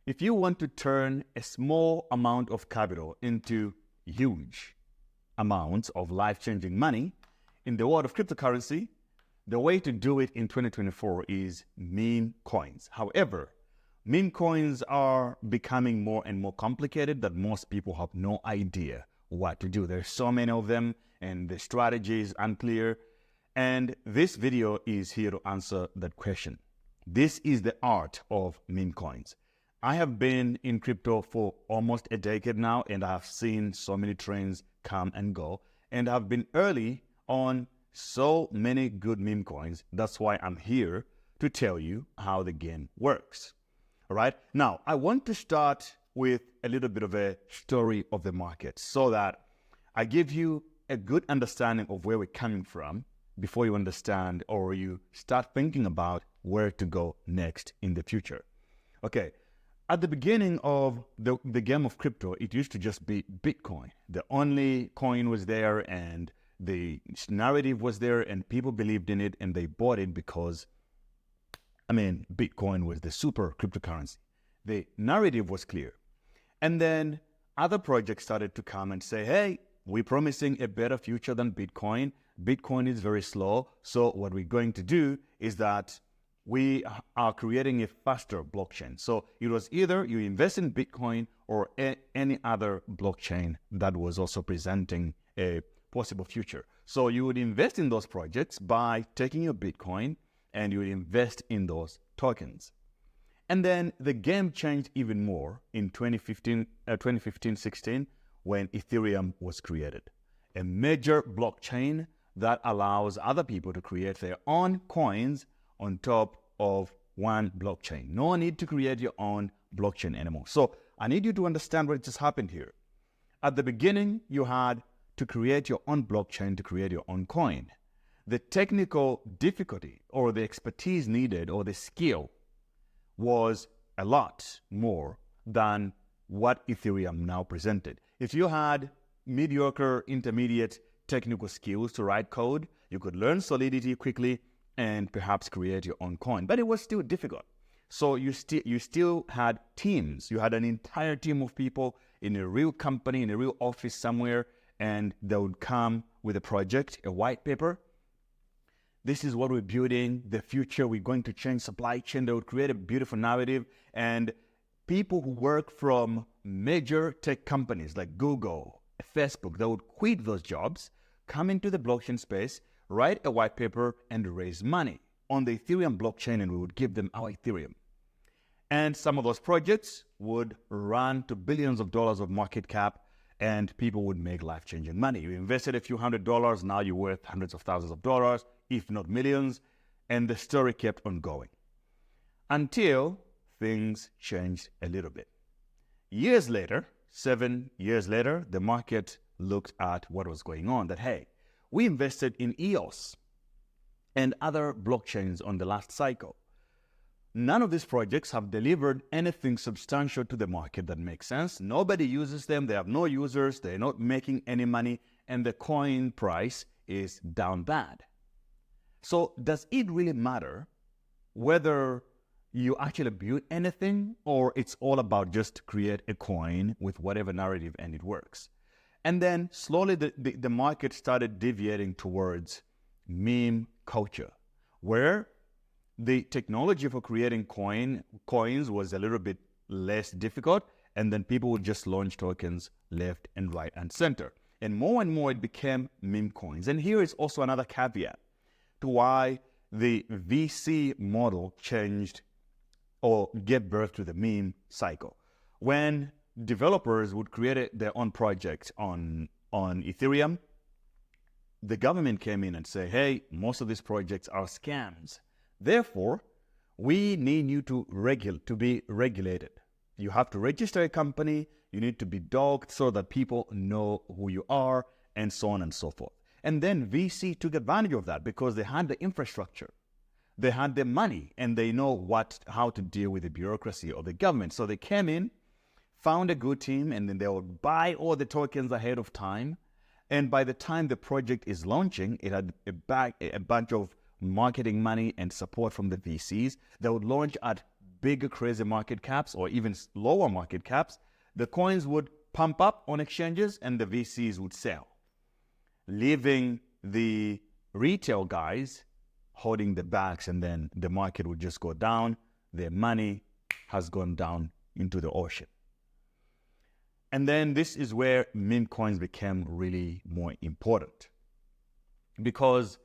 If you want to turn a small amount of capital into huge amounts of life-changing money in the world of cryptocurrency, the way to do it in 2024 is meme coins. However, meme coins are becoming more and more complicated that most people have no idea what to do. There's so many of them and the strategy is unclear. And this video is here to answer that question. This is the art of meme coins. I have been in crypto for almost a decade now, and I have seen so many trends come and go, and I've been early on so many good meme coins. That's why I'm here to tell you how the game works. All right. Now, I want to start with a little bit of a story of the market so that I give you a good understanding of where we're coming from before you understand or you start thinking about where to go next in the future. Okay. At the beginning of the game of crypto, it used to just be Bitcoin. The only coin was there and the narrative was there and people believed in it and they bought it because, Bitcoin was the super cryptocurrency. The narrative was clear. And then other projects started to come and say, hey, we're promising a better future than Bitcoin. Bitcoin is very slow. So what we're going to do is that we are creating a faster blockchain. So it was either you invest in Bitcoin or any other blockchain that was also presenting a possible future. So you would invest in those projects by taking your Bitcoin and you would invest in those tokens. And then the game changed even more in 2015-16 when Ethereum was created, a major blockchain that allows other people to create their own coins on top of one blockchain. No need to create your own blockchain anymore. So I need you to understand what just happened here. At the beginning, you had to create your own blockchain to create your own coin. The technical difficulty or the expertise needed or the skill was a lot more than what Ethereum now presented. If you had mediocre, intermediate technical skills to write code, you could learn Solidity quickly and perhaps create your own coin. But it was still difficult. So you still had teams. You had an entire team of people in a real company, in a real office somewhere, and they would come with a project, a white paper. This is what we're building, the future, we're going to change supply chain. They would create a beautiful narrative. And people who work from major tech companies like Google, Facebook, they would quit those jobs, come into the blockchain space, write a white paper and raise money on the Ethereum blockchain, and we would give them our Ethereum. And some of those projects would run to billions of dollars of market cap and people would make life-changing money. You invested a few $100s, now you're worth hundreds of thousands of dollars, if not millions, and the story kept on going until things changed a little bit. Years later, 7 years later, the market looked at what was going on, that, hey, we invested in EOS and other blockchains on the last cycle. None of these projects have delivered anything substantial to the market that makes sense. Nobody uses them. They have no users. They're not making any money. And the coin price is down bad. So does it really matter whether you actually build anything or it's all about just create a coin with whatever narrative and it works? And then slowly the market started deviating towards meme culture, where the technology for creating coins was a little bit less difficult, and then people would just launch tokens left and right and center. And more it became meme coins. And here is also another caveat to why the VC model changed or gave birth to the meme cycle. When developers would create their own project on Ethereum, the government came in and said, hey, most of these projects are scams. Therefore, we need you to be regulated. You have to register a company, you need to be dogged so that people know who you are, and so on and so forth. And then VC took advantage of that because they had the infrastructure. They had the money and they know how to deal with the bureaucracy of the government. So they came in, found a good team, and then they would buy all the tokens ahead of time. And by the time the project is launching, it had a bunch of marketing money and support from the VCs. They would launch at bigger crazy market caps or even lower market caps, the coins would pump up on exchanges and the VCs would sell, leaving the retail guys holding the bags, and then the market would just go down. Their money has gone down into the ocean. And then this is where meme coins became really more important, because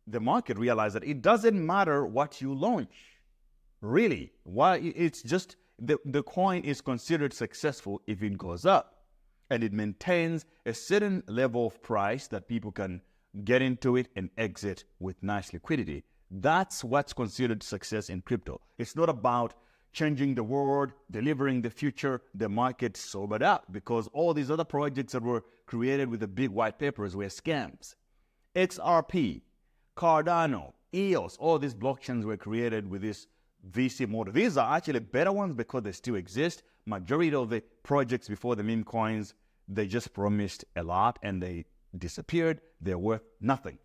the market realized that it doesn't matter what you launch. Really, why? It's just the coin is considered successful if it goes up and it maintains a certain level of price that people can get into it and exit with nice liquidity. That's what's considered success in crypto. It's not about changing the world, delivering the future. The market sobered up because all these other projects that were created with the big white papers were scams. XRP, Cardano, EOS, all these blockchains were created with this VC model. These are actually better ones because they still exist. Majority of the projects before the meme coins, they just promised a lot and they disappeared. They're worth nothing,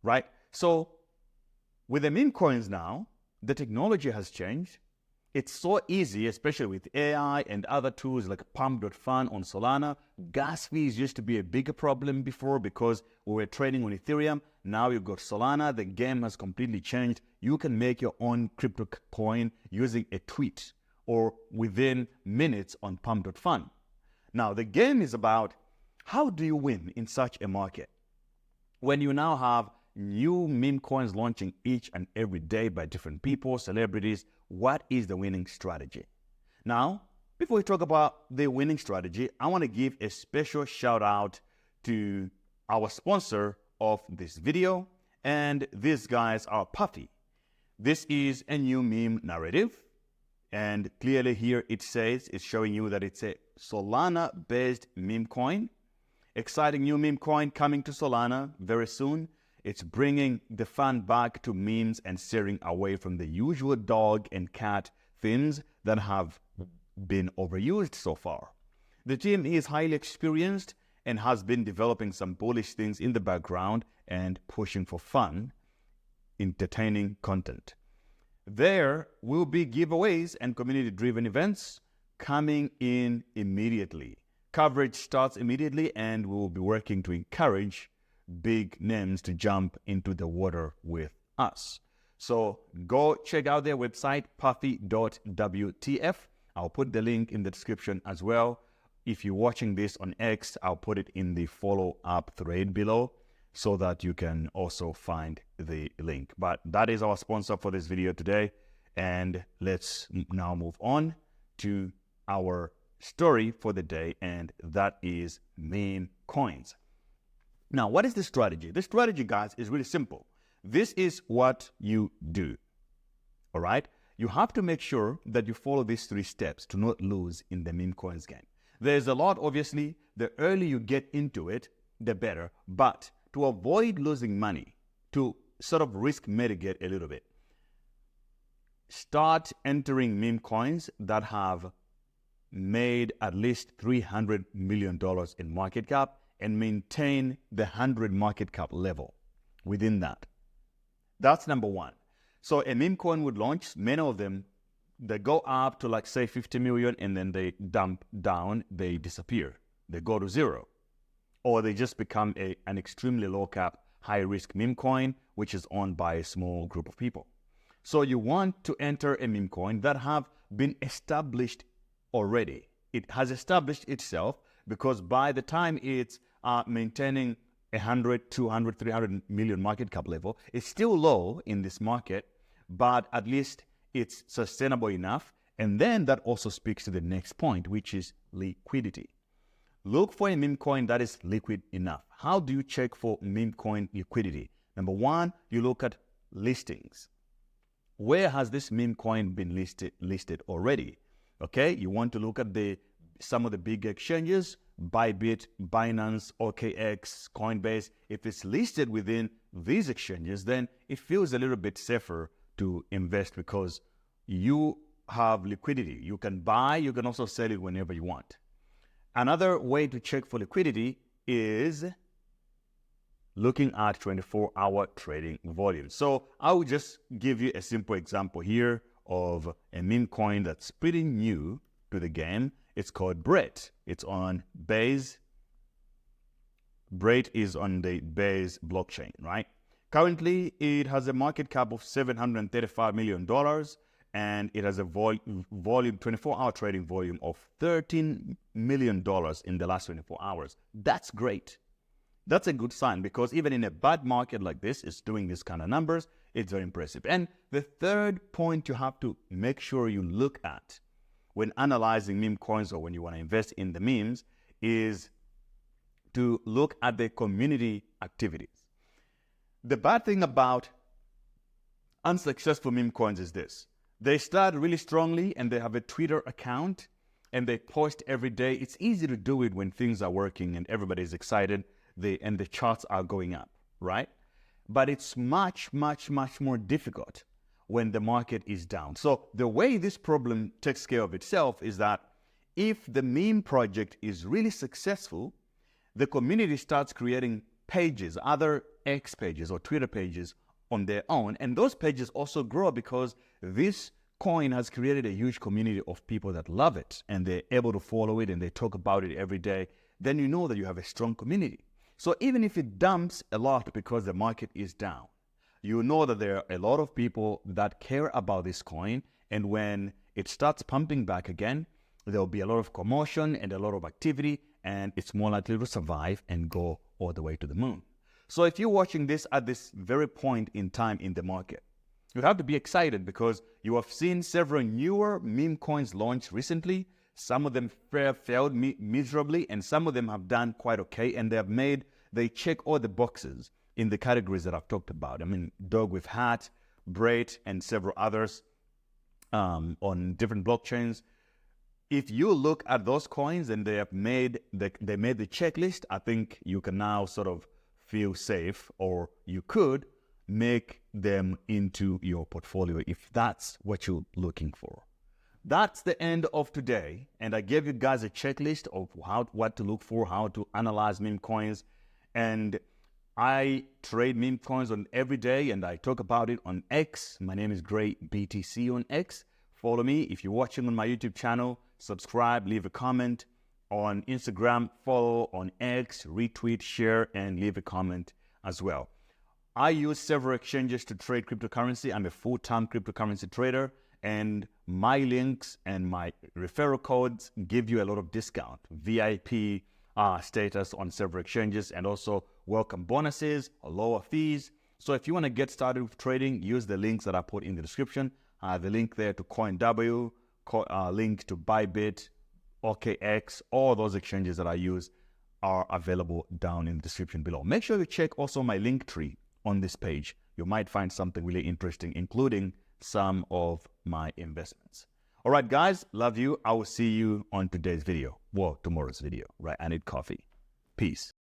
right? So with the meme coins now, the technology has changed. It's so easy, especially with AI and other tools like Pump.fun on Solana. Gas fees used to be a bigger problem before because we were trading on Ethereum. Now you've got Solana. The game has completely changed. You can make your own crypto coin using a tweet or within minutes on Pump.fun. Now, the game is about how do you win in such a market when you now have new meme coins launching each and every day by different people, celebrities. What is the winning strategy? Now, before we talk about the winning strategy, I want to give a special shout out to our sponsor of this video, and these guys are Puffy. This is a new meme narrative, and clearly here it says, it's showing you that it's a Solana-based meme coin. Exciting new meme coin coming to Solana very soon. It's bringing the fun back to memes and steering away from the usual dog and cat themes that have been overused so far. The team is highly experienced and has been developing some bullish things in the background and pushing for fun, entertaining content. There will be giveaways and community-driven events coming in immediately. Coverage starts immediately, and we will be working to encourage big names to jump into the water with us. So go check out their website, puffy.wtf. I'll put the link in the description as well. If you're watching this on X, I'll put it in the follow-up thread below so that you can also find the link. But that is our sponsor for this video today. And let's now move on to our story for the day, and that is meme coins. Now, what is the strategy? The strategy, guys, is really simple. This is what you do, all right? You have to make sure that you follow these 3 steps to not lose in the meme coins game. There's a lot, obviously. The earlier you get into it, the better. But to avoid losing money, to sort of risk mitigate a little bit, start entering meme coins that have made at least $300 million in market cap and maintain the 100 market cap level within that. That's number 1. So a meme coin would launch. Many of them, they go up to like say 50 million and then they dump down, they disappear. They go to 0. Or they just become an extremely low cap, high risk meme coin, which is owned by a small group of people. So you want to enter a meme coin that have been established already. It has established itself because by the time it's maintaining 100, 200, 300 million market cap level, it's still low in this market, but at least it's sustainable enough. And then that also speaks to the next point, which is liquidity. Look for a meme coin that is liquid enough. How do you check for meme coin liquidity? Number 1, you look at listings. Where has this meme coin been listed already? Okay, you want to look at some of the big exchanges, Bybit, Binance, OKX, Coinbase. If it's listed within these exchanges, then it feels a little bit safer to invest because you have liquidity. You can buy, you can also sell it whenever you want. Another way to check for liquidity is looking at 24-hour trading volume. So I will just give you a simple example here of a meme coin that's pretty new to the game. It's called Brett. It's on Base. Brett is on the Base blockchain, right? Currently, it has a market cap of $735 million, and it has a volume, 24-hour trading volume of $13 million in the last 24 hours. That's great. That's a good sign, because even in a bad market like this, it's doing this kind of numbers. It's very impressive. And the third point you have to make sure you look at when analyzing meme coins, or when you want to invest in the memes, is to look at the community activities. The bad thing about unsuccessful meme coins is this. They start really strongly and they have a Twitter account and they post every day. It's easy to do it when things are working and everybody's excited and the charts are going up, right? But it's much, much, much more difficult when the market is down. So the way this problem takes care of itself is that if the meme project is really successful, the community starts creating pages, other X pages or Twitter pages on their own. And those pages also grow because this coin has created a huge community of people that love it and they're able to follow it and they talk about it every day. Then you know that you have a strong community. So even if it dumps a lot because the market is down, you know that there are a lot of people that care about this coin. And when it starts pumping back again, there'll be a lot of commotion and a lot of activity, and it's more likely to survive and go all the way to the moon. So if you're watching this at this very point in time in the market, you have to be excited because you have seen several newer meme coins launch recently. Some of them failed miserably, and some of them have done quite okay, and they check all the boxes in the categories that I've talked about. I mean, Dog with Hat, Braid, and several others on different blockchains. If you look at those coins and they made the checklist, I think you can now sort of feel safe, or you could make them into your portfolio if that's what you're looking for. That's the end of today, and I gave you guys a checklist of what to look for, how to analyze meme coins, and I trade meme coins on every day, and I talk about it on X. My name is Gray BTC on X. Follow me. If you're watching on my YouTube channel, subscribe, leave a comment. On Instagram, follow. On X, retweet, share, and leave a comment as well. I use several exchanges to trade cryptocurrency. I'm a full-time cryptocurrency trader, and my links and my referral codes give you a lot of discount, VIP status on several exchanges, and also welcome bonuses, lower fees. So if you want to get started with trading, use the links that I put in the description. The link there to CoinW, link to Bybit, OKX, all those exchanges that I use are available down in the description below. Make sure you check also my link tree on this page. You might find something really interesting, including some of my investments. All right, guys, love you. I will see you on today's video. Well, tomorrow's video, right? I need coffee. Peace.